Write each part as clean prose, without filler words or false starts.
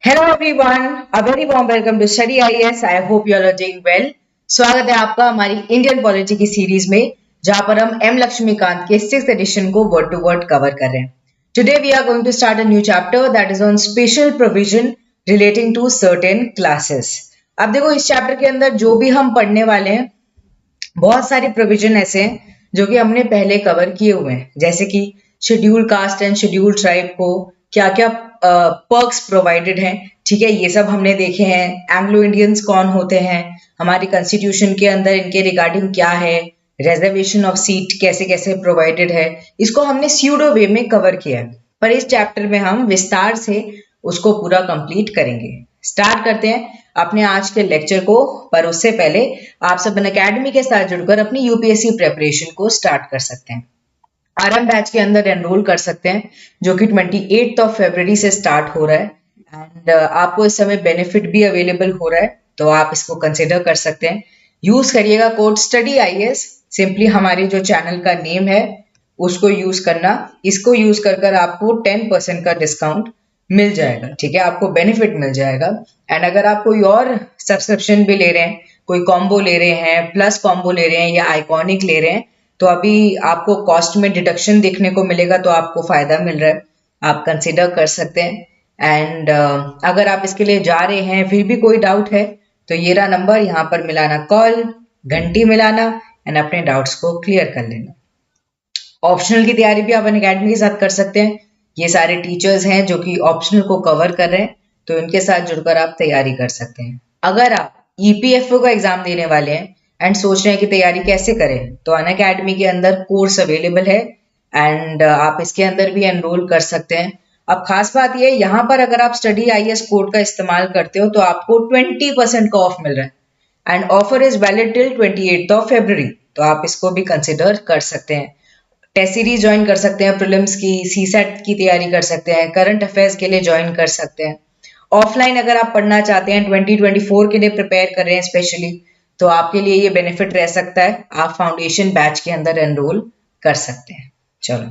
Hello everyone, a very warm welcome to study IAS. I hope you are doing well. स्वागत है आपका हमारी Indian polity की series में, जहां पर हम एम लक्ष्मीकांत के 6th एडिशन को वर्ड टू वर्ड कवर कर रहे हैं। Today we are going to start a new chapter that is on special provision relating to certain classes. अब देखो, इस चैप्टर के अंदर जो भी हम पढ़ने वाले हैं, बहुत सारे प्रोविजन ऐसे हैं जो कि हमने पहले कवर किए हुए हैं, जैसे कि schedule caste and schedule tribe को क्या क्या पर्क्स प्रोवाइडेड हैं। ठीक है, ये सब हमने देखे हैं। एंग्लो इंडियंस कौन होते हैं, हमारी कॉन्स्टिट्यूशन के अंदर इनके रिगार्डिंग क्या है, रिजर्वेशन ऑफ सीट कैसे कैसे प्रोवाइडेड है, इसको हमने स्यूडो वे में कवर किया है। पर इस चैप्टर में हम विस्तार से उसको पूरा कंप्लीट करेंगे। स्टार्ट करते हैं अपने आज के लेक्चर को, पर उससे पहले आप सब अकेडमी के साथ जुड़कर अपनी यूपीएससी प्रिपरेशन को स्टार्ट कर सकते हैं। आरएम बैच के अंदर एनरोल कर सकते हैं, जो कि 28 फरवरी से स्टार्ट हो रहा है। एंड आपको इस समय बेनिफिट भी अवेलेबल हो रहा है, तो आप इसको कंसिडर कर सकते हैं। यूज करिएगा कोड स्टडी आईएएस, सिंपली हमारे जो चैनल का नेम है उसको यूज करना। इसको यूज कर आपको 10% का डिस्काउंट मिल जाएगा। ठीक है, आपको बेनिफिट मिल जाएगा। एंड अगर आप कोई और सब्सक्रिप्शन भी ले रहे हैं, कोई कॉम्बो ले रहे हैं, प्लस कॉम्बो ले रहे हैं या आइकॉनिक ले रहे हैं, तो अभी आपको कॉस्ट में डिडक्शन देखने को मिलेगा, तो आपको फायदा मिल रहा है, आप कंसिडर कर सकते हैं। एंड अगर आप इसके लिए जा रहे हैं फिर भी कोई डाउट है, तो ये रहा नंबर, यहाँ पर मिलाना कॉल, घंटी मिलाना एंड अपने डाउट्स को क्लियर कर लेना। ऑप्शनल की तैयारी भी आप अकेडमी के साथ कर सकते हैं। ये सारे टीचर्स हैं जो कि ऑप्शनल को कवर कर रहे हैं, तो इनके साथ जुड़कर आप तैयारी कर सकते हैं। अगर आप ईपीएफओ का एग्जाम देने वाले हैं एंड सोच रहे हैं कि तैयारी कैसे करें, तो अनअकैडमी के अंदर कोर्स अवेलेबल है एंड आप इसके अंदर भी एनरोल कर सकते हैं। अब खास बात ये, यहाँ पर अगर आप स्टडी आईएएस कोड का इस्तेमाल करते हो तो आपको 20% का ऑफ मिल रहा है and offer is valid till 28 फरवरी, तो आप इसको भी कंसिडर कर सकते हैं। टेस्ट सीरीज ज्वाइन कर सकते हैं, प्रीलिम्स की, सीसेट की तैयारी कर सकते हैं, करंट अफेयर्स के लिए ज्वाइन कर सकते हैं। ऑफलाइन अगर आप पढ़ना चाहते हैं, 2024 के लिए प्रिपेयर कर रहे हैं स्पेशली, तो आपके लिए ये बेनिफिट रह सकता है, आप फाउंडेशन बैच के अंदर एनरोल कर सकते हैं। चलो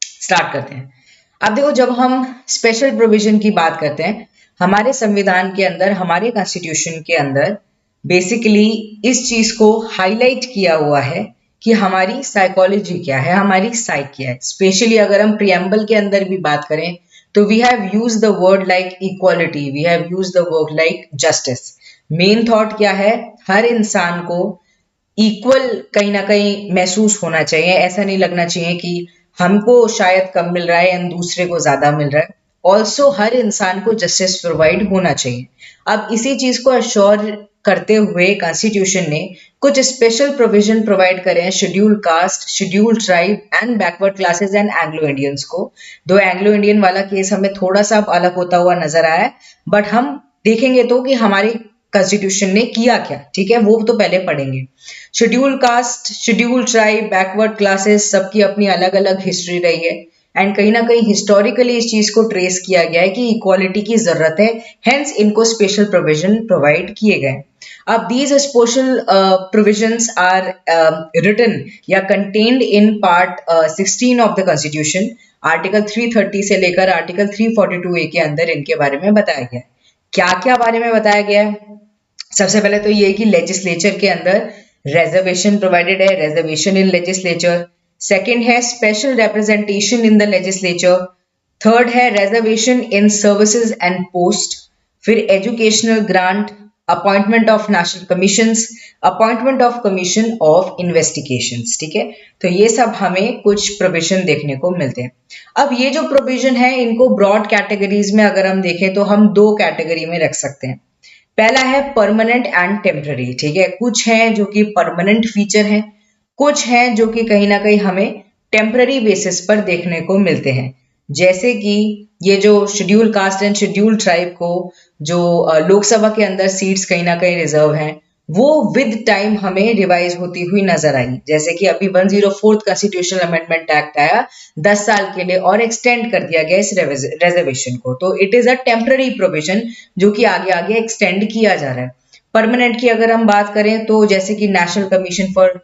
स्टार्ट करते हैं। अब देखो, जब हम स्पेशल प्रोविजन की बात करते हैं, हमारे संविधान के अंदर, हमारे कॉन्स्टिट्यूशन के अंदर बेसिकली इस चीज को हाईलाइट किया हुआ है कि हमारी साइकोलॉजी क्या है, हमारी साइक क्या है। स्पेशली अगर हम प्रियम्बल के अंदर भी बात करें, तो we have use the word like equality, we have use the word like justice. Main thought क्या है, हर इंसान को इक्वल कहीं ना कहीं महसूस होना चाहिए। ऐसा नहीं लगना चाहिए कि हमको शायद कम मिल रहा है या दूसरे को ज्यादा मिल रहा है। ऑल्सो हर इंसान को जस्टिस प्रोवाइड होना चाहिए। अब इसी चीज को अश्योर करते हुए कॉन्स्टिट्यूशन ने कुछ स्पेशल प्रोविजन प्रोवाइड करे हैं schedule caste, schedule tribe and backward classes and Anglo Indians को। दो एंग्लो इंडियन वाला केस हमें थोड़ा सा अलग होता हुआ नजर आया है, बट हम देखेंगे तो कि हमारी कॉन्स्टिट्यूशन ने किया क्या। ठीक है, वो तो पहले पढ़ेंगे। Schedule caste, schedule tribe, backward classes, सबकी अपनी अलग अलग हिस्ट्री रही है एंड कहीं ना कहीं हिस्टोरिकली इस चीज को ट्रेस किया गया है कि इक्वालिटी की जरूरत है, हेंस इनको स्पेशल प्रोविजन प्रोवाइड किए गए। अब these special provisions are written या contained in part 16 of the constitution. Article 330 से लेकर आर्टिकल 342A के अंदर इनके बारे में बताया गया है। क्या क्या बारे में बताया गया है? सबसे पहले तो ये कि लेजिस्लेचर के अंदर रिजर्वेशन प्रोवाइडेड है, रिजर्वेशन इन लेजिस्लेचर। सेकंड है special representation in the legislature. Third है reservation in services and post. फिर educational grant, appointment of national commissions, appointment of commission of investigations. ठीक है, तो ये सब हमें कुछ प्रोविजन देखने को मिलते हैं। अब ये जो प्रोविजन है, इनको ब्रॉड कैटेगरीज में अगर हम देखें तो हम दो कैटेगरी में रख सकते हैं। पहला है परमानेंट एंड टेम्पररी। ठीक है, कुछ हैं जो कि परमानेंट फीचर हैं, कुछ हैं जो कि कहीं ना कहीं हमें टेम्पररी बेसिस पर देखने को मिलते हैं। जैसे कि ये जो schedule caste and schedule tribe को जो लोकसभा के अंदर सीट्स कहीं ना कहीं रिजर्व हैं, वो विद टाइम हमें रिवाइज होती हुई नजर आई। जैसे कि अभी 104th कॉन्स्टिट्यूशनल अमेंडमेंट एक्ट आया, 10 साल के लिए और एक्सटेंड कर दिया गया इस रिजर्वेशन को, तो it is a temporary provision जो कि आगे आगे एक्सटेंड किया जा रहा है। परमानेंट की अगर हम बात करें तो जैसे कि national commission for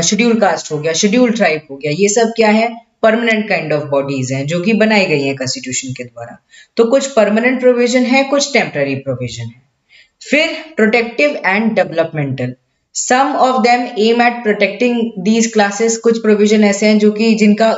schedule cast हो गया, शेड्यूल ट्राइब हो गया, ये सब क्या है, परमानेंट काइंड ऑफ बॉडीज हैं जो कि बनाई गई हैं कॉन्स्टिट्यूशन के द्वारा। तो कुछ परमानेंट प्रोविजन है, कुछ टेम्पररी प्रोविजन है। फिर protective and developmental, some of them aim at protecting these classes. कुछ प्रोविजन ऐसे हैं जो कि जिनका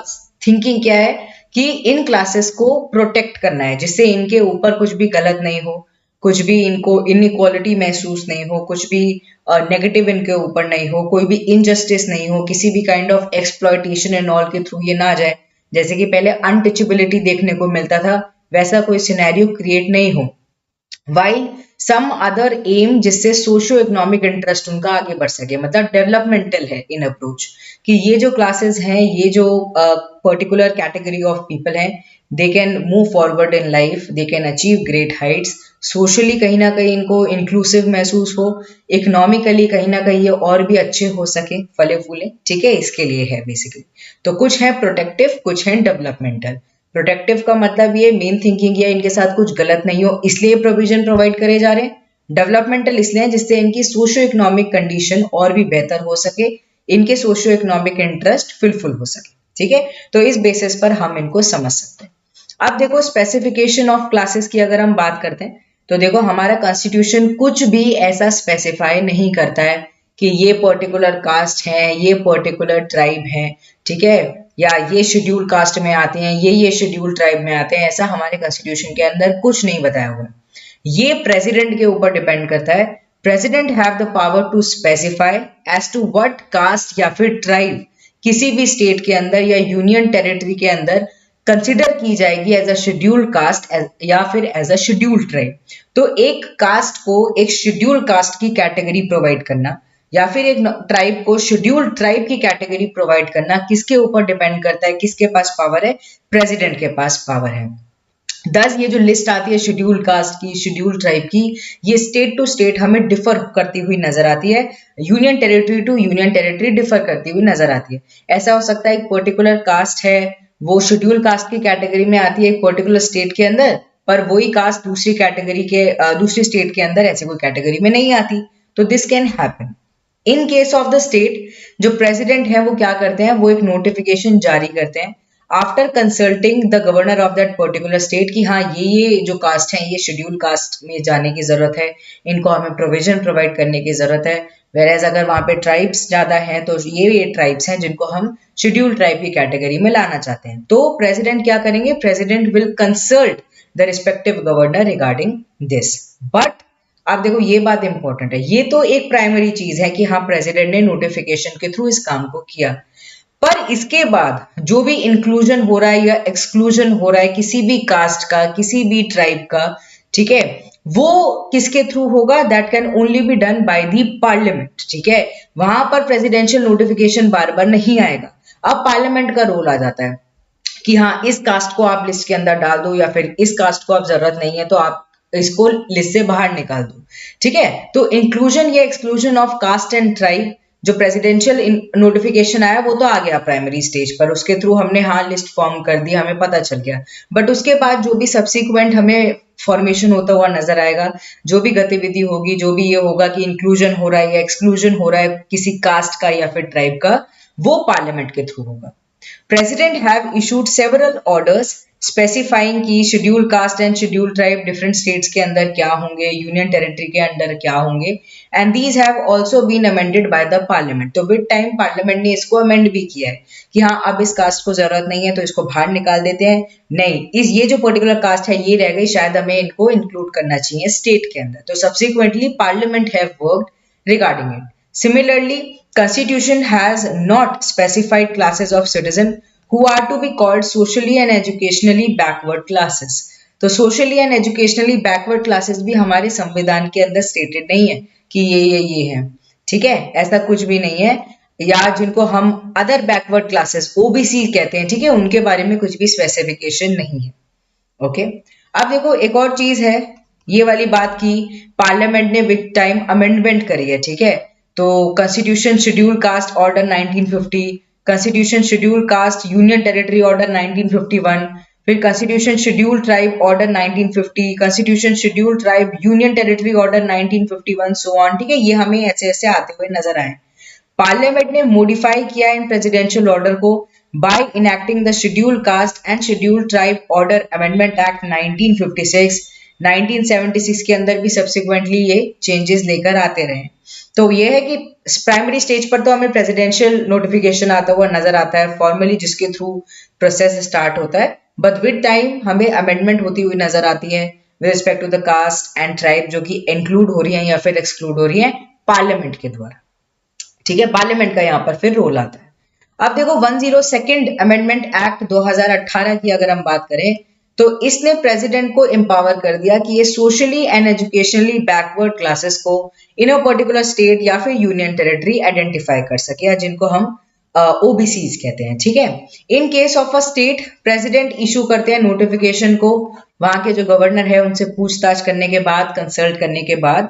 थिंकिंग क्या है कि इन क्लासेस को प्रोटेक्ट करना है, जिससे इनके ऊपर कुछ भी गलत नहीं हो, कुछ भी इनको इनइक्वालिटी महसूस नहीं हो, कुछ भी नेगेटिव इनके ऊपर नहीं हो, कोई भी इनजस्टिस नहीं हो, किसी भी kind of exploitation and all के थ्रू ये ना जाए। जैसे कि पहले अनटचेबिलिटी देखने को मिलता था, वैसा कोई सिनेरियो क्रिएट नहीं हो। वाइल सम अदर एम, जिससे सोशियो इकोनॉमिक इंटरेस्ट उनका आगे बढ़ सके, मतलब डेवलपमेंटल है इन अप्रोच कि ये जो क्लासेस हैं, ये जो पर्टिकुलर कैटेगरी ऑफ पीपल हैं, they can move forward in life, they can achieve great Heights. Socially कहीं ना कहीं इनको इंक्लूसिव महसूस हो, इकोनॉमिकली कहीं ना कहीं ये और भी अच्छे हो सके, फले फूले, ठीक है, इसके लिए है बेसिकली। तो कुछ है प्रोटेक्टिव, कुछ है डेवलपमेंटल। प्रोटेक्टिव का मतलब ये मेन थिंकिंग या इनके साथ कुछ गलत नहीं हो इसलिए प्रोविजन प्रोवाइड करे जा रहे हैं। डेवलपमेंटल इसलिए जिससे इनकी सोशियो इकोनॉमिक कंडीशन और भी बेहतर हो सके, इनके सोशियो इकोनॉमिक इंटरेस्ट फुलफिल हो सके, ठीक है। तो इस बेसिस पर हम इनको समझ सकते हैं। अब देखो स्पेसिफिकेशन ऑफ क्लासेस की अगर हम बात करते हैं तो देखो हमारा कॉन्स्टिट्यूशन कुछ भी ऐसा स्पेसिफाई नहीं करता है कि ये पर्टिकुलर कास्ट है, ये पर्टिकुलर ट्राइब है, ठीक है, या ये शेड्यूल कास्ट में आते हैं, ये शेड्यूल ट्राइब में आते हैं। ऐसा हमारे कॉन्स्टिट्यूशन के अंदर कुछ नहीं बताया हुआ है। ये प्रेसिडेंट के ऊपर डिपेंड करता है। President have the power to specify as to what caste या फिर ट्राइब किसी भी स्टेट के अंदर या यूनियन टेरिटरी के अंदर कंसिडर की जाएगी एज अ शेड्यूल्ड कास्ट या फिर एज अ शेड्यूल्ड ट्राइब। तो एक कास्ट को एक शेड्यूल्ड कास्ट की कैटेगरी प्रोवाइड करना या फिर एक ट्राइब को शेड्यूल्ड ट्राइब की कैटेगरी प्रोवाइड करना किसके ऊपर डिपेंड करता है, किसके पास पावर है, प्रेसिडेंट के पास पावर है। दस ये जो लिस्ट आती है शेड्यूल्ड कास्ट की, शेड्यूल्ड ट्राइब की, ये स्टेट टू स्टेट हमें डिफर करती हुई नजर आती है, union territory to union territory differ करती हुई नजर आती है। ऐसा हो सकता है एक पर्टिकुलर कास्ट है, वो शेड्यूल कास्ट की कैटेगरी में आती है एक पर्टिकुलर स्टेट के अंदर, पर वही कास्ट दूसरी कैटेगरी के दूसरी स्टेट के अंदर ऐसे कोई कैटेगरी में नहीं आती। तो this can happen in case of the state. जो प्रेसिडेंट है वो क्या करते हैं, वो एक नोटिफिकेशन जारी करते हैं after consulting the governor of that particular state कि हाँ ये जो कास्ट है ये शेड्यूल कास्ट में जाने की जरूरत है, इनको हमें प्रोविजन प्रोवाइड करने की जरूरत है। वेरेज अगर वहां पे ट्राइब्स ज्यादा हैं तो ये ट्राइब्स हैं जिनको हम शेड्यूल ट्राइब की कैटेगरी में लाना चाहते हैं। तो प्रेसिडेंट क्या करेंगे, president will consult the respective governor regarding this. But आप देखो ये बात इंपॉर्टेंट है, ये तो एक प्राइमरी चीज है कि हाँ प्रेसिडेंट ने नोटिफिकेशन के थ्रू इस काम को किया, पर इसके बाद जो भी इंक्लूजन हो रहा है या एक्सक्लूजन हो रहा है किसी भी कास्ट का, किसी भी ट्राइब का, ठीक है, वो किसके थ्रू होगा, that can only be done by the parliament, ठीक है। वहां पर प्रेसिडेंशियल नोटिफिकेशन बार बार नहीं आएगा। अब पार्लियामेंट का रोल आ जाता है कि हाँ इस कास्ट को आप लिस्ट के अंदर डाल दो या फिर इस कास्ट को आप जरूरत नहीं है तो आप इसको लिस्ट से बाहर निकाल दो, ठीक है। तो इंक्लूजन या exclusion of caste and tribe, जो प्रेसिडेंशियल नोटिफिकेशन आया वो तो आ गया प्राइमरी स्टेज पर, उसके थ्रू हमने हाँ लिस्ट फॉर्म कर दी, हमें पता चल गया। बट उसके बाद जो भी सब्सिक्वेंट हमें फॉर्मेशन होता हुआ नजर आएगा, जो भी गतिविधि होगी, जो भी ये होगा कि इंक्लूजन हो रहा है या एक्सक्लूजन हो रहा है किसी कास्ट का या फिर ट्राइब का, वो पार्लियामेंट के थ्रू होगा। President have issued several orders specifying कि schedule caste and schedule tribe different states के अंदर क्या होंगे, यूनियन टेरिटरी के अंदर क्या होंगे, and these have also been amended by the parliament. तो विद टाइम पार्लियामेंट ने इसको अमेंड भी किया है कि हाँ अब इस कास्ट को जरूरत नहीं है तो इसको बाहर निकाल देते हैं, नहीं इस ये जो पर्टिकुलर कास्ट है ये रह गई, शायद हमें इनको इंक्लूड करना चाहिए स्टेट के अंदर। तो subsequently parliament have worked regarding it. Similarly, Constitution has not specified classes of citizen who are to be called socially and educationally backward classes. तो socially and educationally backward classes भी हमारे संविधान के अंदर stated नहीं है कि ये है, ठीक है, ऐसा कुछ भी नहीं है। या जिनको हम other backward classes OBC कहते हैं, ठीक है, उनके बारे में कुछ भी स्पेसिफिकेशन नहीं है। ओके अब देखो एक और चीज है, ये वाली बात की पार्लियामेंट ने विद टाइम अमेंडमेंट करी है, ठीक है। तो constitution schedule caste order 1950, constitution schedule caste union territory order 1951, फिर constitution schedule tribe order 1950, constitution schedule tribe union territory order 1951 so on, ठीक है। ये हमें ऐसे ऐसे आते हुए नजर आए। पार्लियामेंट ने मॉडिफाई किया इन प्रेसिडेंशियल ऑर्डर को by enacting the Scheduled Caste and Scheduled Tribe Order Amendment Act 1956। 1976 के अंदर भी सब्सिक्वेंटली ये चेंजेस लेकर आते रहे। तो ये है कि प्राइमरी स्टेज पर तो हमें प्रेसिडेंशियल नोटिफिकेशन आता हुआ नजर आता है फॉर्मली, जिसके थ्रू प्रोसेस स्टार्ट होता है, बट विद टाइम हमें अमेंडमेंट होती हुई नजर आती है with respect to the caste and tribe, जो कि इंक्लूड हो रही है या फिर एक्सक्लूड हो रही है पार्लियामेंट के द्वारा। ठीक है, पार्लियामेंट का यहाँ पर फिर रोल आता है। अब देखो 102nd अमेंडमेंट एक्ट 2018 की अगर हम बात करें तो इसने प्रेसिडेंट को एम्पावर कर दिया कि ये socially and educationally backward classes को इन अ पर्टिकुलर स्टेट या फिर यूनियन टेरिटरी आइडेंटिफाई कर सके, या जिनको हम ओबीसीज कहते हैं। ठीक है, in case of a state president issue करते हैं नोटिफिकेशन को वहां के जो गवर्नर है उनसे पूछताछ करने के बाद, कंसल्ट करने के बाद,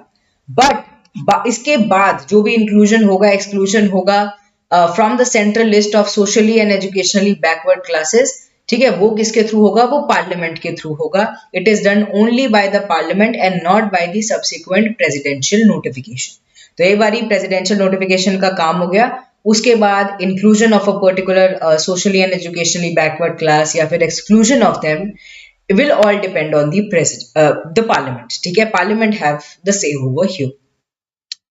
बट इसके बाद जो भी इंक्लूजन होगा एक्सक्लूजन होगा from the central list of socially and educationally backward classes, ठीक है, वो किसके थ्रू होगा? वो पार्लियामेंट के थ्रू होगा। It is done only by the parliament and not by the subsequent presidential notification. तो एक बारी प्रेसिडेंशियल नोटिफिकेशन का काम हो गया, उसके बाद inclusion of a particular socially and educationally backward class या फिर exclusion of them will all depend on the parliament। ठीक है, parliament have the say over here।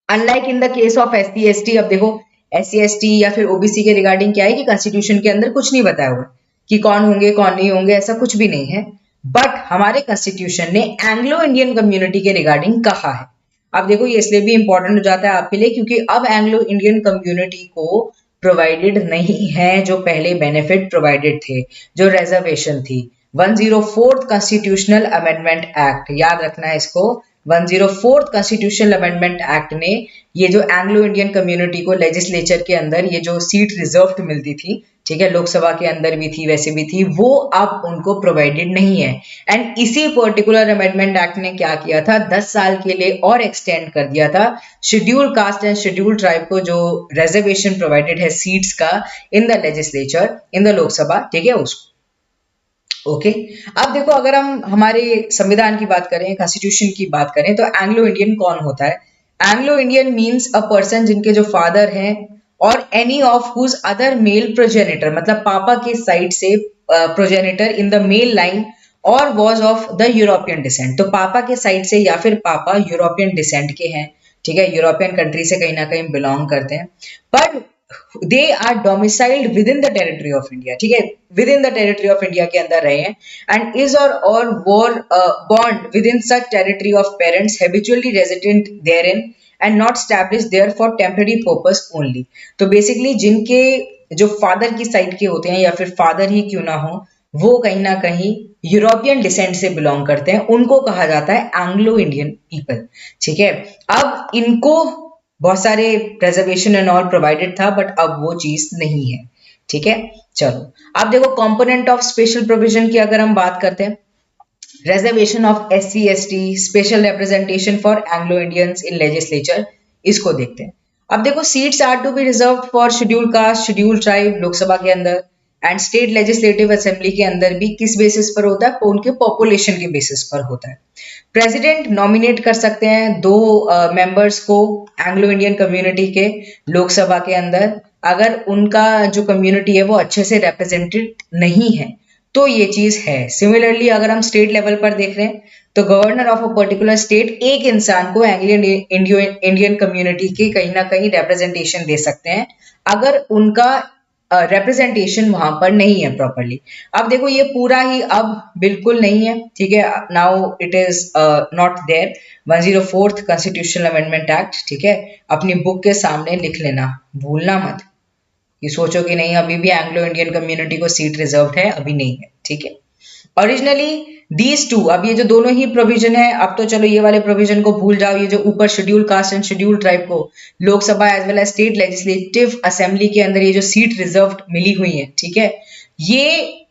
unlike in the case of SC ST, अब देखो SC ST या फिर OBC के regarding क्या है कि कॉन्स्टिट्यूशन के अंदर कुछ नहीं बताया हुआ कि कौन होंगे कौन नहीं होंगे, ऐसा कुछ भी नहीं है, बट हमारे कॉन्स्टिट्यूशन ने एंग्लो इंडियन कम्युनिटी के रिगार्डिंग कहा है। अब देखो ये इसलिए भी इंपॉर्टेंट हो जाता है आपके लिए क्योंकि अब एंग्लो इंडियन कम्युनिटी को प्रोवाइडेड नहीं है जो पहले बेनिफिट प्रोवाइडेड थे, जो रिजर्वेशन थी। 104th कॉन्स्टिट्यूशनल अमेंडमेंट एक्ट, याद रखना है इसको, 104th कॉन्स्टिट्यूशनल अमेंडमेंट एक्ट ने ये जो एंग्लो इंडियन कम्युनिटी को लेजिस्लेचर के अंदर ये जो सीट रिजर्व्ड मिलती थी, ठीक है, लोकसभा के अंदर भी थी वैसे भी थी, वो अब उनको प्रोवाइडेड नहीं है। एंड इसी पर्टिकुलर अमेंडमेंट एक्ट ने क्या किया था, 10 साल के लिए और एक्सटेंड कर दिया था schedule caste and schedule tribe को जो रिजर्वेशन प्रोवाइडेड है सीट्स का इन the legislature, in the Lok Sabha, ठीक है, उसको। ओके अब देखो अगर हम हमारे संविधान की बात करें, कॉन्स्टिट्यूशन की बात करें, तो एंग्लो इंडियन कौन होता है? Anglo Indian means a person जिनके जो फादर हैं और any of whose other male progenitor, मतलब पापा के साइड से progenitor in the male line और was of the European descent. तो पापा के साइड से या फिर पापा यूरोपियन डिसेंट के हैं, ठीक है, यूरोपियन कंट्री से कहीं ना कहीं बिलोंग करते हैं, but they are domiciled within the territory of India, ठीक है, within the territory of India के अंदर रहे हैं, एंड इज और वर बॉन्ड within such territory of parents habitually resident therein and not establish there for temporary purpose only. तो basically जिनके जो फादर की साइड के होते हैं या फिर फादर ही क्यों ना हो, वो कहीं ना कहीं यूरोपियन डिसेंट से बिलोंग करते हैं, उनको कहा जाता है एंग्लो इंडियन पीपल। ठीक है, अब इनको बहुत सारे रिजर्वेशन एंड ऑल प्रोवाइडेड था, बट अब वो चीज नहीं है। ठीक है, चलो अब देखो कंपोनेंट ऑफ स्पेशल प्रोविजन की अगर हम बात करते हैं, reservation of SC ST, special representation for Anglo Indians in legislature, इसको देखते हैं। अब देखो seats are to be reserved for schedule caste, schedule tribe Lok Sabha के अंदर, एंड स्टेट लेजिस्लेटिव असेंबली के अंदर भी किस बेसिस पर होता है? उनके पॉपुलेशन के बेसिस पर होता है। प्रेसिडेंट नॉमिनेट कर सकते हैं 2 मेंबर्स को एंग्लो इंडियन कम्युनिटी के लोकसभा के अंदर, अगर उनका जो कम्युनिटी है वो अच्छे से रिप्रेजेंटेड नहीं है, तो ये चीज है। सिमिलरली अगर हम स्टेट लेवल पर देख रहे हैं तो governor of a particular state एक इंसान को एंग्लो इंडियन कम्युनिटी के कहीं ना कहीं रिप्रेजेंटेशन दे सकते हैं अगर उनका रिप्रेजेंटेशन वहां पर नहीं है प्रॉपरली। अब देखो ये पूरा ही अब बिल्कुल नहीं है, ठीक है, now it is not there. 104th constitutional amendment act, ठीक है, अपनी बुक के सामने लिख लेना, भूलना मत, ये सोचो कि नहीं अभी भी एंग्लो इंडियन कम्युनिटी को सीट रिजर्व्ड है, अभी नहीं है। ठीक है, ओरिजिनली दीज टू, अब ये जो दोनों ही प्रोविजन है, अब तो चलो ये वाले प्रोविजन को भूल जाओ, ये जो ऊपर schedule caste and schedule tribe को Lok Sabha as well as state legislative assembly के अंदर ये जो सीट रिजर्व्ड मिली हुई है, ठीक है, ये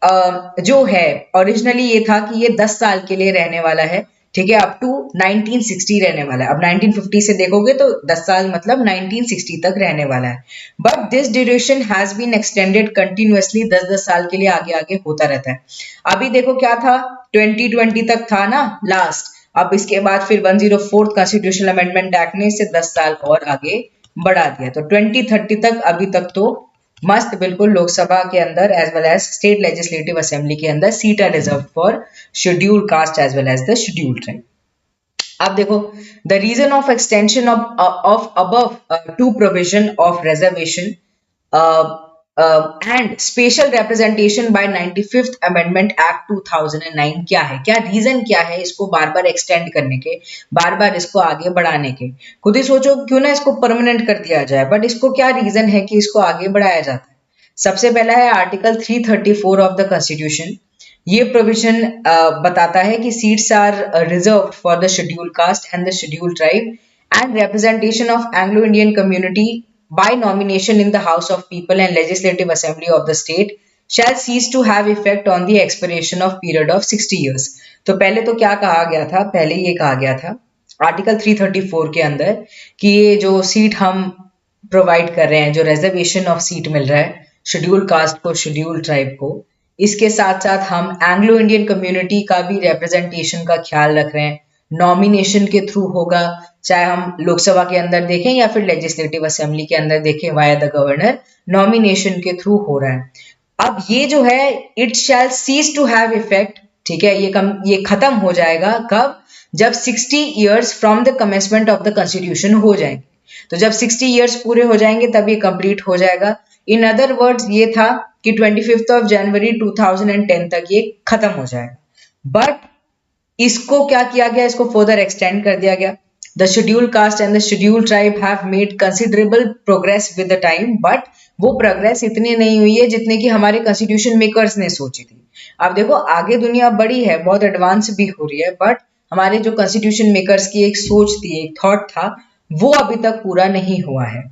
जो है ओरिजिनली ये था कि ये 10 साल के लिए रहने वाला है, ठीक है, अप टू 1960 रहने वाला है। अब 1950 से देखोगे तो 10 साल मतलब 1960 तक रहने वाला है, but this duration has been extended continuously, 10-10 साल के लिए आगे आगे होता रहता है। अभी देखो क्या था, 2020 तक था ना लास्ट, अब इसके बाद फिर 104th कॉन्स्टिट्यूशनल अमेंडमेंट एक्ट ने इसे 10 साल और आगे बढ़ा दिया, तो 2030 तक अभी तक तो मस्त बिल्कुल लोकसभा के अंदर as well as state legislative assembly के अंदर seat are reserve for scheduled caste as well as the scheduled tribe. अब देखो the reason of extension of above two provision of reservation and special representation by 95th amendment act 2009 क्या है, क्या reason क्या है इसको बार बार एक्सटेंड करने के, बार बार इसको आगे बढ़ाने के। खुद ही सोचो क्यों ना इसको परमानेंट कर दिया जाए, बट इसको क्या रीजन है कि इसको आगे बढ़ाया जाता है। सबसे पहला है आर्टिकल 334 ऑफ द कॉन्स्टिट्यूशन। ये प्रोविजन बताता है कि seats are reserved for the scheduled caste and the scheduled tribe and representation of Anglo Indian community by nomination in the House of People and Legislative Assembly of the state shall cease to have effect on the expiration of period of 60 years। तो पहले तो क्या कहा गया था, पहले ये कहा गया था आर्टिकल 334 के अंदर कि ये जो सीट हम प्रोवाइड कर रहे हैं, जो रिजर्वेशन ऑफ सीट मिल रहा है शेड्यूल्ड कास्ट को, शेड्यूल्ड ट्राइब को, इसके साथ साथ हम एंग्लो इंडियन कम्युनिटी का भी रिप्रेजेंटेशन का ख्याल रख रहे हैं। नॉमिनेशन के थ्रू होगा, चाहे हम लोकसभा के अंदर देखें या फिर लेजिस्लेटिव असेंबली के अंदर देखें वाया द गवर्नर, नॉमिनेशन के थ्रू हो रहा है। अब ये जो है it shall cease to have effect, ठीक है, ये खत्म हो जाएगा कब, जब 60 years from the commencement of the constitution हो जाएंगे। तो जब 60 इयर्स पूरे हो जाएंगे तब ये कंप्लीट हो जाएगा। इन अदर वर्ड्स ये था कि 25 ऑफ जनवरी 2010 तक ये खत्म हो जाएगा, बट इसको क्या किया गया, इसको फर्दर एक्सटेंड कर दिया गया। The scheduled caste and the scheduled tribe have made considerable progress with the time, but वो प्रोग्रेस इतनी नहीं हुई है जितने की हमारे कॉन्स्टिट्यूशन मेकर्स ने सोची थी। अब देखो आगे दुनिया बड़ी है, बहुत एडवांस भी हो रही है, बट हमारे जो कॉन्स्टिट्यूशन मेकर्स की एक सोच थी, एक थॉट था, वो अभी तक पूरा नहीं हुआ है।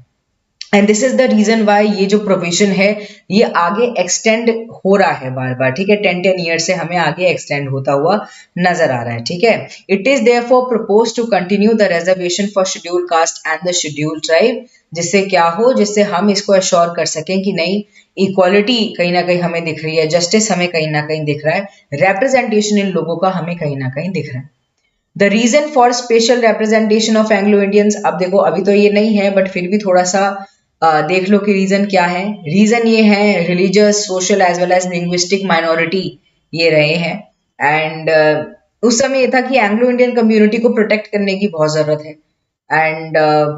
And this is the reason why ये जो प्रोविजन है ये आगे एक्सटेंड हो रहा है बार बार, ठीक है, 10 ईयर से हमें आगे एक्सटेंड होता हुआ नजर आ रहा है, ठीक है। It is therefore propose to continue the reservation for scheduled caste and the scheduled tribe, जिससे क्या हो, जिससे हम इसको अश्योर कर सकें कि नहीं, इक्वालिटी कहीं ना कहीं हमें दिख रही है, जस्टिस हमें कहीं ना कहीं दिख रहा है, रिप्रेजेंटेशन इन लोगों का हमें कहीं ना कहीं दिख रहा है। The reason for special representation of Anglo Indians, अब देखो अभी तो ये नहीं है, बट फिर भी थोड़ा सा देख लो कि रीजन क्या है। रीजन ये है religious, social as well as linguistic minority ये रहे हैं। एंड उस समय ये था कि एंग्लो इंडियन कम्युनिटी को प्रोटेक्ट करने की बहुत जरूरत है। एंड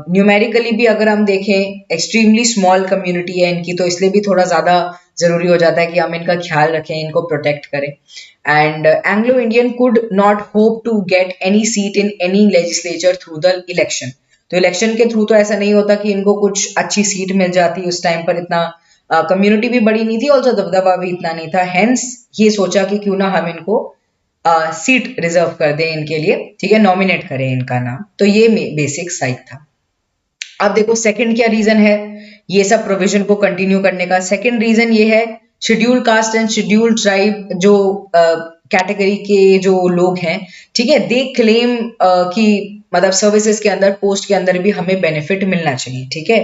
न्यूमेरिकली भी अगर हम देखें एक्सट्रीमली स्मॉल कम्युनिटी है इनकी, तो इसलिए भी थोड़ा ज्यादा जरूरी हो जाता है कि हम इनका ख्याल रखें, इनको प्रोटेक्ट करें। And Anglo Indian could not hope to get any seat in any legislature through the election. तो इलेक्शन के थ्रू तो ऐसा नहीं होता कि इनको कुछ अच्छी सीट मिल जाती, उस टाइम पर इतना कम्युनिटी भी बड़ी नहीं थी, ऑल्सो दबदबा भी इतना नहीं था। हेंस ये सोचा कि क्यों ना हम इनको सीट रिजर्व कर दें इनके लिए, ठीक है, नॉमिनेट करें इनका नाम। तो ये बेसिक साइड था। अब देखो सेकंड क्या रीजन है ये सब प्रोविजन को कंटिन्यू करने का। सेकंड रीजन ये है scheduled caste and scheduled tribe जो कैटेगरी के जो लोग हैं, ठीक है, दे क्लेम कि मतलब सर्विसेज के अंदर, पोस्ट के अंदर भी हमें बेनिफिट मिलना चाहिए, ठीक है।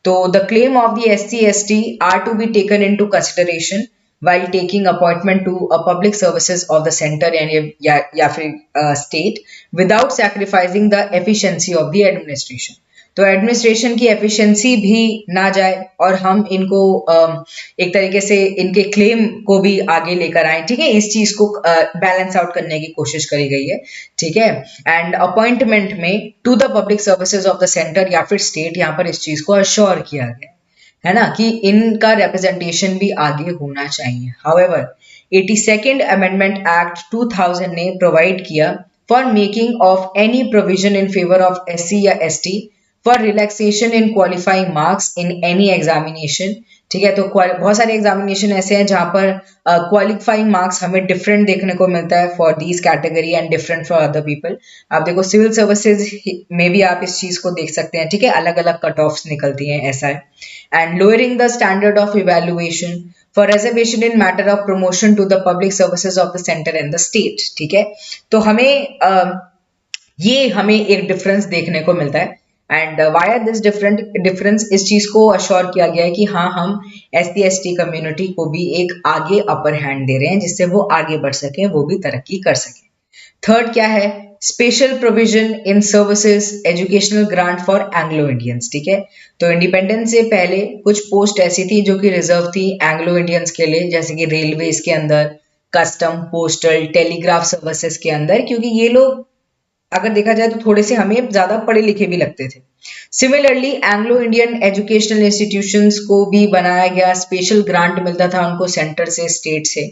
तो the claim of the SC/ST are to be taken into consideration while taking appointment to a public services of the center and या फिर state without sacrificing the efficiency of the administration। तो administration की efficiency भी ना जाए और हम इनको एक तरीके से इनके क्लेम को भी आगे लेकर आए, ठीक है, इस चीज को बैलेंस आउट करने की कोशिश करी गई है, ठीक है। एंड अपॉइंटमेंट में to the public services of the centre या फिर स्टेट, यहाँ पर इस चीज को अश्योर किया गया है ना कि इनका रिप्रेजेंटेशन भी आगे होना चाहिए। हाउएवर 82nd अमेंडमेंट एक्ट 2000 ने प्रोवाइड किया for making of any provision in favour of SC या ST for relaxation in qualifying marks in any examination, ठीक है। तो बहुत सारे एग्जामिनेशन ऐसे हैं जहां पर क्वालिफाइंग मार्क्स हमें डिफरेंट देखने को मिलता है for these category and different for other people. आप देखो सिविल सर्विसेज में भी आप इस चीज को देख सकते हैं, ठीक है, अलग अलग कट ऑफ्स निकलती हैं, ऐसा है। And lowering the standard of evaluation for reservation in matter of promotion to the public services of the centre and the state, ठीक है। तो हमें एक डिफरेंस देखने को मिलता है। एंड वाया दिस डिफरेंस इस चीज को अश्योर किया गया है कि हाँ, हम SC/ST कम्युनिटी को भी एक आगे अपर हैंड दे रहे हैं जिससे वो आगे बढ़ सके, वो भी तरक्की कर सके। थर्ड क्या है, special provision in services educational grant for Anglo Indians, ठीक है। तो इंडिपेंडेंस से पहले कुछ पोस्ट ऐसी थी जो कि रिजर्व थी एंग्लो इंडियंस के लिए, जैसे कि रेलवेज के अंदर, कस्टम, पोस्टल, टेलीग्राफ सर्विसेज के अंदर, क्योंकि ये लोग अगर देखा जाए तो थोड़े से हमें ज्यादा पढ़े लिखे भी लगते थे। Similarly Anglo Indian educational institutions को भी बनाया गया, स्पेशल ग्रांट मिलता था उनको सेंटर से, स्टेट से,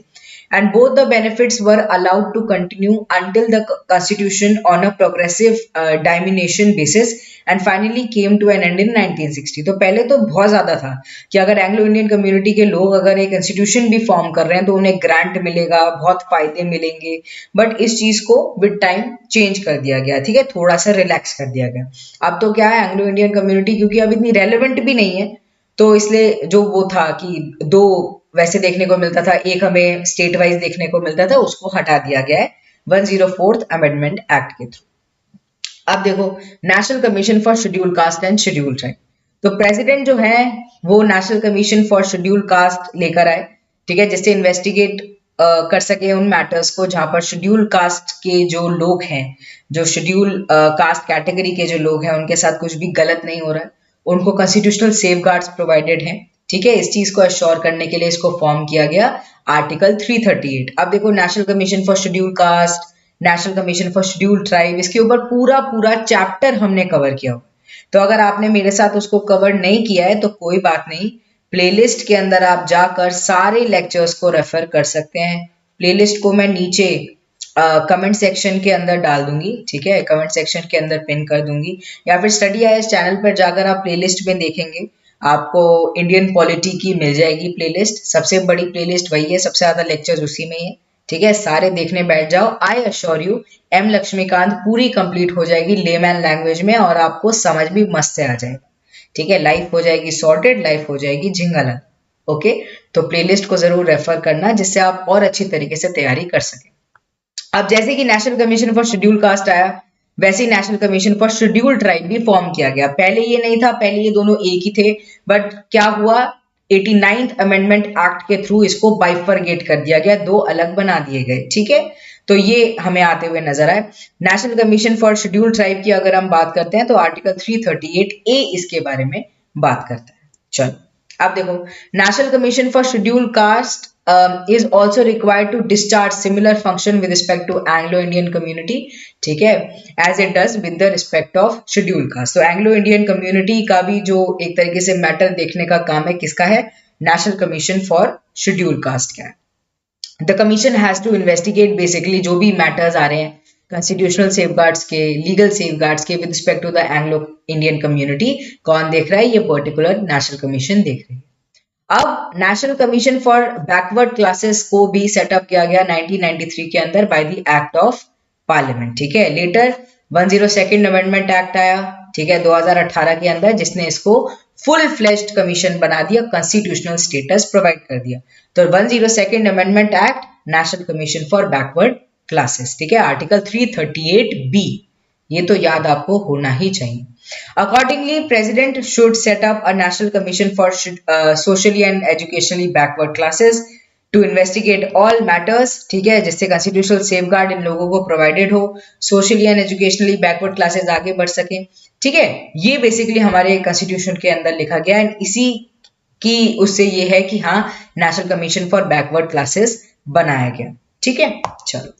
and both the benefits were allowed to continue until the constitution on a progressive diminution basis and finally came to an end in 1960। तो पहले तो बहुत ज्यादा था कि अगर एंग्लो इंडियन कम्युनिटी के लोग अगर एक इंस्टीट्यूशन भी फॉर्म कर रहे हैं तो उन्हें ग्रांट मिलेगा, बहुत फायदे मिलेंगे, बट इस चीज को विद टाइम चेंज कर दिया गया, ठीक है, थोड़ा सा रिलैक्स कर दिया गया। अब तो क्या है, एंग्लो इंडियन कम्युनिटी क्योंकि अब इतनी रेलेवेंट भी नहीं है, तो इसलिए जो वो था कि दो वैसे देखने को मिलता था, एक हमें स्टेट वाइज देखने को मिलता था, उसको हटा दिया गया है 104th अमेंडमेंट एक्ट के थ्रू। अब देखो, national commission for schedule caste and schedule tribe, तो प्रेसिडेंट जो है वो national commission for schedule cast लेकर आए, ठीक है, जिससे इन्वेस्टिगेट कर सके उन मैटर्स को जहां पर शेड्यूल कास्ट के जो लोग हैं, जो शेड्यूल कास्ट कैटेगरी के जो लोग हैं, उनके साथ कुछ भी गलत नहीं हो रहा है, उनको कॉन्स्टिट्यूशनल सेफगार्ड्स प्रोवाइडेड हैं, ठीक है। इस चीज को एश्योर करने के लिए इसको फॉर्म किया गया आर्टिकल 338। अब देखो, national commission for schedule cast, national commission for schedule tribe, इसके ऊपर पूरा पूरा चैप्टर हमने कवर किया हो। तो अगर आपने मेरे साथ उसको कवर नहीं किया है तो कोई बात नहीं, प्लेलिस्ट के अंदर आप जाकर सारे लेक्चर्स को रेफर कर सकते हैं। प्लेलिस्ट को मैं नीचे कमेंट सेक्शन के अंदर डाल दूंगी, ठीक है, कमेंट सेक्शन के अंदर पिन कर दूंगी, या फिर स्टडी आईएएस चैनल पर जाकर आप प्लेलिस्ट में देखेंगे, आपको इंडियन पॉलिटी की मिल जाएगी प्लेलिस्ट, सबसे बड़ी प्लेलिस्ट वही है, सबसे ज्यादा लेक्चर्स उसी में ही है, ठीक है, सारे देखने बैठ जाओ। I assure you M Laxmikanth पूरी कंप्लीट हो जाएगी लेमैन लैंग्वेज में, और आपको समझ भी मस्त से आ जाएगा, ठीक है, लाइफ हो जाएगी सॉर्टेड, लाइफ हो जाएगी झिंगाला। ओके, तो प्लेलिस्ट को जरूर रेफर करना जिससे आप और अच्छी तरीके से तैयारी कर सकें। अब जैसे कि national commission for schedule caste आया, वैसे ही national commission for schedule tribe भी फॉर्म किया गया। पहले ये नहीं था, पहले ये दोनों एक ही थे, बट क्या हुआ, 89th अमेंडमेंट एक्ट के थ्रू इसको बाइफरगेट कर दिया गया, दो अलग बना दिए गए, ठीक है। तो ये हमें आते हुए नजर आए। National commission for schedule tribe की अगर हम बात करते हैं तो आर्टिकल 338A इसके बारे में बात करता है। चलो अब देखो, national commission for schedule cast is also required to discharge similar function with respect to Anglo-Indian community, ठीक है, as it does with the respect of schedule caste। तो Anglo-Indian community का भी जो एक तरीके से मैटर देखने का काम है, किसका है, national commission for schedule cast का है। The commission has to investigate basically जो भी मैटर्स आ रहे हैं कॉन्स्टिट्यूशनल सेफगार्ड्स के, लीगल सेफगार्ड्स के with respect to the Anglo Indian community, कौन देख रहा है, ये पर्टिकुलर नेशनल कमीशन देख रही है। अब national commission for backward classes को भी सेटअप किया गया 1993 के अंदर by the act of parliament, ठीक है। लेटर 102nd अमेंडमेंट एक्ट आया, ठीक है, 2018 के अंदर, जिसने इसको फुल फ्लेज्ड कमीशन बना दिया, कॉन्स्टिट्यूशनल स्टेटस प्रोवाइड कर दिया। तो 102nd amendment act, national commission for backward classes, ठीक है, आर्टिकल 338B, ये तो याद आपको होना ही चाहिए। Accordingly, President should set up a national commission for socially and educationally backward classes to investigate all matters, ठीक है, जिससे constitutional safeguard इन लोगों को provided हो, socially and educationally backward classes आगे बढ़ सके, ठीक है। ये बेसिकली हमारे constitution के अंदर लिखा गया है, इसी की उससे ये है कि हाँ, national commission for backward classes बनाया गया, ठीक है। चलो,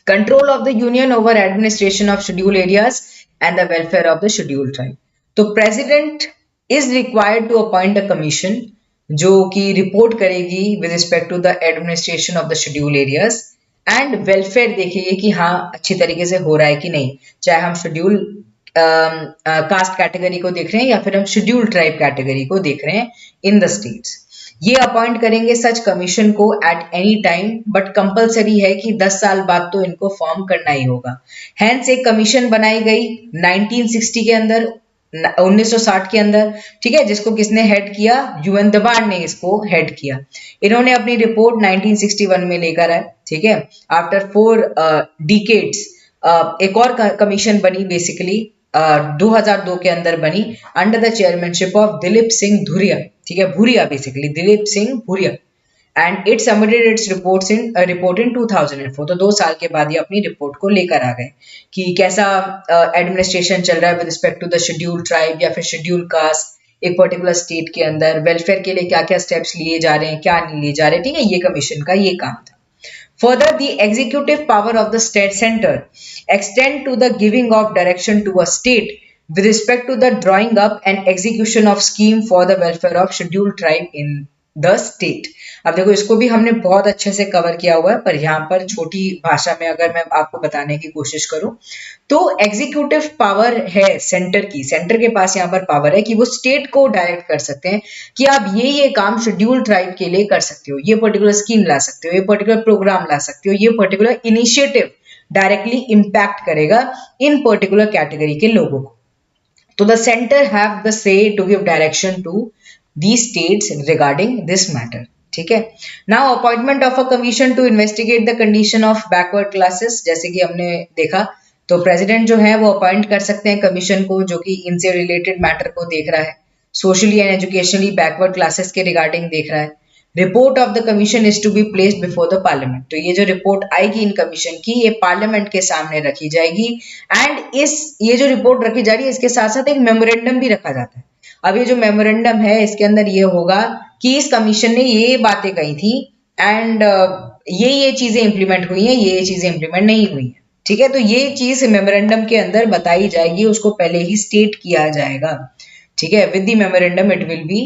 control of the union over administration of schedule areas and the welfare of the scheduled tribe। तो president is required to appoint a commission जो कि रिपोर्ट करेगी with respect to the administration of the scheduled areas and welfare देखेगी कि हाँ अच्छी तरीके से हो रहा है कि नहीं, चाहे हम शेड्यूल कास्ट कैटेगरी को देख रहे हैं या फिर हम शेड्यूल ट्राइब कैटेगरी को देख रहे हैं इन द स्टेट्स। ये अपॉइंट करेंगे सच कमीशन को at any time, but compulsory है कि 10 साल बाद तो इनको फॉर्म करना ही होगा। हैंस एक कमीशन बनाई गई 1960 के अंदर, 1960 के अंदर, ठीक है, जिसको किसने हेड किया, यूएन दबाड़ ने इसको हेड किया। इन्होंने अपनी रिपोर्ट 1961 में लेकर आए, ठीक है। आफ्टर 4 डिकेड्स एक और कमीशन बनी, बेसिकली 2002 के अंदर बनी, under the chairmanship of Dilip Singh Dhuria, ठीक है, Bhuria, basically Dilip Singh Bhuria. And it submitted its report in 2004। तो 2 साल के बाद ये अपनी रिपोर्ट को लेकर आ गए कि कैसा एडमिनिस्ट्रेशन चल रहा है with respect to the schedule tribe या फिर शेड्यूल कास्ट एक पर्टिकुलर स्टेट के अंदर, वेलफेयर के लिए क्या क्या स्टेप्स लिए जा रहे हैं, क्या नहीं लिए जा रहे, ठीक है। ये कमीशन का ये काम था। Further, the executive power of the state center extend to the giving of direction to a state with respect to the drawing up and execution of scheme for the welfare of scheduled tribe in the state। अब देखो इसको भी हमने बहुत अच्छे से cover किया हुआ है, पर यहाँ पर छोटी भाषा में अगर मैं आपको बताने की कोशिश करूं तो एग्जीक्यूटिव पावर है सेंटर की, सेंटर के पास यहाँ पर पावर है कि वो स्टेट को डायरेक्ट कर सकते हैं कि आप ये काम शेड्यूल ट्राइब के लिए कर सकते हो, ये पर्टिकुलर स्कीम ला सकते हो, ये पर्टिकुलर प्रोग्राम ला सकते हो, ये पर्टिकुलर इनिशिएटिव डायरेक्टली इंपैक्ट करेगा इन पर्टिकुलर कैटेगरी के लोगों को। तो the centre have the say to give direction to the states regarding this matter, ठीक है। Now appointment of a commission to investigate the condition of backward classes, जैसे कि हमने देखा तो प्रेसिडेंट जो है वो अपॉइंट कर सकते हैं कमीशन को जो कि इनसे रिलेटेड मैटर को देख रहा है, socially and educationally backward classes के रिगार्डिंग देख रहा है। Report of the commission is to be placed before the parliament. तो ये जो रिपोर्ट आएगी इन कमीशन की ये पार्लियामेंट के सामने रखी जाएगी एंड ये जो रिपोर्ट रखी जा रही है इसके साथ साथ एक मेमोरेंडम भी रखा जाता है। अब ये जो मेमोरेंडम है इसके अंदर ये होगा कि इस कमीशन ने ये बातें कही थी एंड ये चीजें इंप्लीमेंट हुई हैं, ये चीजें इंप्लीमेंट नहीं हुई हैं, ठीक है। तो ये चीज मेमोरेंडम के अंदर बताई जाएगी, उसको पहले ही स्टेट किया जाएगा, ठीक है। With the memorandum it will be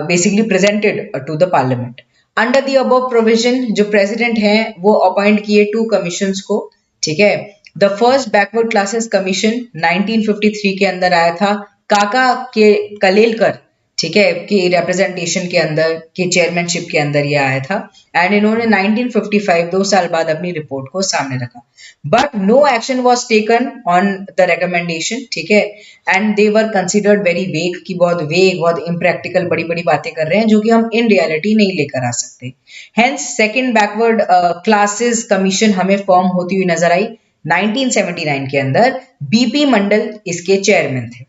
basically presented to the parliament. Under the above provision जो प्रेसिडेंट हैं वो अपॉइंट किए 2 कमीशंस को, ठीक है। The first backward classes commission 1953 के अंदर आया था काका के कलेलकर, ठीक है, कि रिप्रेजेंटेशन के अंदर कि चेयरमैनशिप के अंदर ये आया था एंड इन्होंने 1955 2 साल बाद अपनी रिपोर्ट को सामने रखा। But no action was taken on the recommendation, ठीक है, and they were considered very vague कि बहुत वेग, बहुत इम्प्रैक्टिकल, बड़ी बड़ी बातें कर रहे हैं जो कि हम इन रियलिटी नहीं लेकर आ सकते। Hence second backward classes commission हमें फॉर्म होती हुई नजर आई 1979 के अंदर। बीपी मंडल इसके चेयरमैन थे।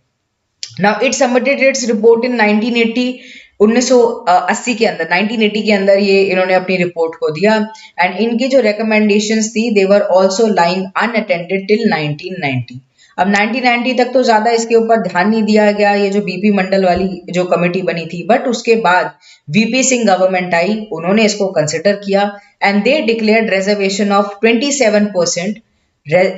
Now it submitted its report in 1980 1980 के अंदर 1980 के अंदर ये इन्होंने अपनी रिपोर्ट को दिया एंड इनकी जो रिकमेंडेशंस थी they were also lying unattended till 1990। अब 1990 तक तो ज्यादा इसके ऊपर ध्यान नहीं दिया गया, ये जो बीपी मंडल वाली जो कमेटी बनी थी, बट उसके बाद वीपी सिंह गवर्नमेंट आई, उन्होंने इसको कंसिडर किया and they declared reservation of 27%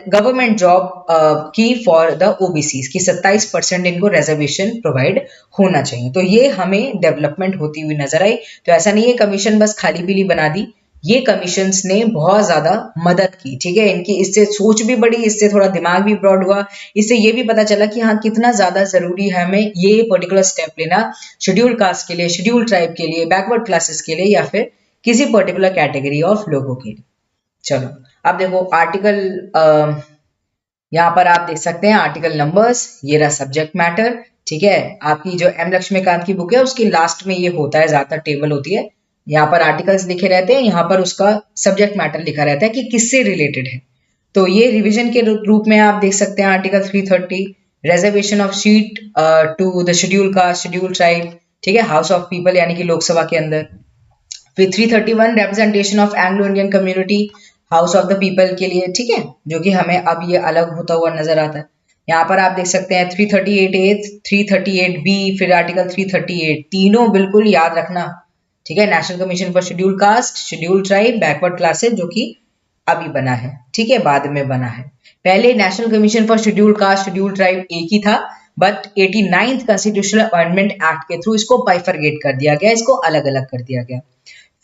government job की फॉर द ओबीसी की 27% इनको रिजर्वेशन प्रोवाइड होना चाहिए। तो ये हमें डेवलपमेंट होती हुई नजर आई। तो ऐसा नहीं है कमीशन बस खाली पीली बना दी, ये कमीशंस ने बहुत ज्यादा मदद की, ठीक है। इनकी इससे सोच भी बढ़ी, इससे थोड़ा दिमाग भी ब्रॉड हुआ, इससे ये भी पता चला कि हाँ कितना ज्यादा जरूरी है हमें ये पर्टिकुलर स्टेप लेना शेड्यूल कास्ट के लिए, शेड्यूल ट्राइब के लिए, बैकवर्ड क्लासेस के लिए या फिर किसी पर्टिकुलर कैटेगरी ऑफ लोगों के लिए। चलो अब देखो आर्टिकल, यहाँ पर आप देख सकते हैं आर्टिकल नंबर्स, ये रहा सब्जेक्ट मैटर, ठीक है। आपकी जो एम लक्ष्मीकांत की बुक है उसकी लास्ट में ये होता है, ज्यादातर टेबल होती है, यहाँ पर आर्टिकल्स लिखे रहते हैं, यहाँ पर उसका सब्जेक्ट मैटर लिखा रहता है कि किससे रिलेटेड है। तो ये रिविजन के रूप में आप देख सकते हैं article 330 reservation of seat to the schedule caste, schedule tribe, ठीक है, हाउस ऑफ पीपल यानी कि लोकसभा के अंदर। फिर 331 representation of Anglo Indian community, house of the people के लिए, ठीक है, जो कि हमें अब ये अलग होता हुआ नजर आता है। यहाँ पर आप देख सकते हैं 338A, 338B, फिर आर्टिकल 338, तीनों बिल्कुल याद रखना, ठीक है। National commission for schedule caste, schedule tribe, backward classes जो कि अभी बना है, ठीक है, बाद में बना है। पहले national commission for schedule caste, schedule tribe एक ही था, but 89th constitutional amendment act के थ्रू इसको बाइफरगेट कर दिया गया, इसको अलग अलग कर दिया गया।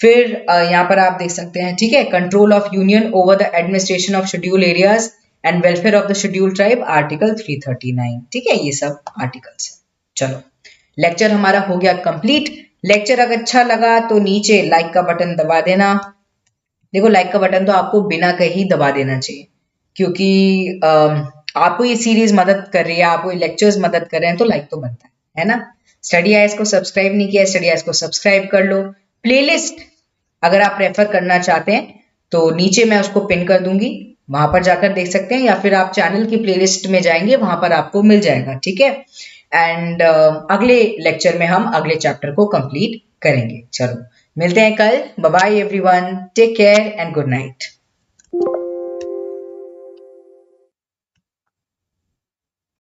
फिर यहाँ पर आप देख सकते हैं, ठीक है, control of union over the administration of schedule areas and welfare of the schedule tribe, article 339, ठीक है, ये सब आर्टिकल्स है। चलो लेक्चर हमारा हो गया कंप्लीट। लेक्चर अगर अच्छा लगा तो नीचे लाइक का बटन दबा देना। देखो लाइक का बटन तो आपको बिना कहीं दबा देना चाहिए, क्योंकि आपको ये सीरीज मदद कर रही है, आपको ये लेक्चर्स मदद कर रहे हैं, तो लाइक तो बनता है ना। स्टडी आईएएस को सब्सक्राइब नहीं किया, स्टडी आईएएस को सब्सक्राइब कर लो। प्लेलिस्ट अगर आप रेफर करना चाहते हैं तो नीचे मैं उसको पिन कर दूंगी, वहां पर जाकर देख सकते हैं, या फिर आप चैनल की प्लेलिस्ट में जाएंगे, वहां पर आपको मिल जाएगा, ठीक है। एंड अगले लेक्चर में हम अगले चैप्टर को कंप्लीट करेंगे। चलो मिलते हैं कल। Bye bye everyone, take care and good night.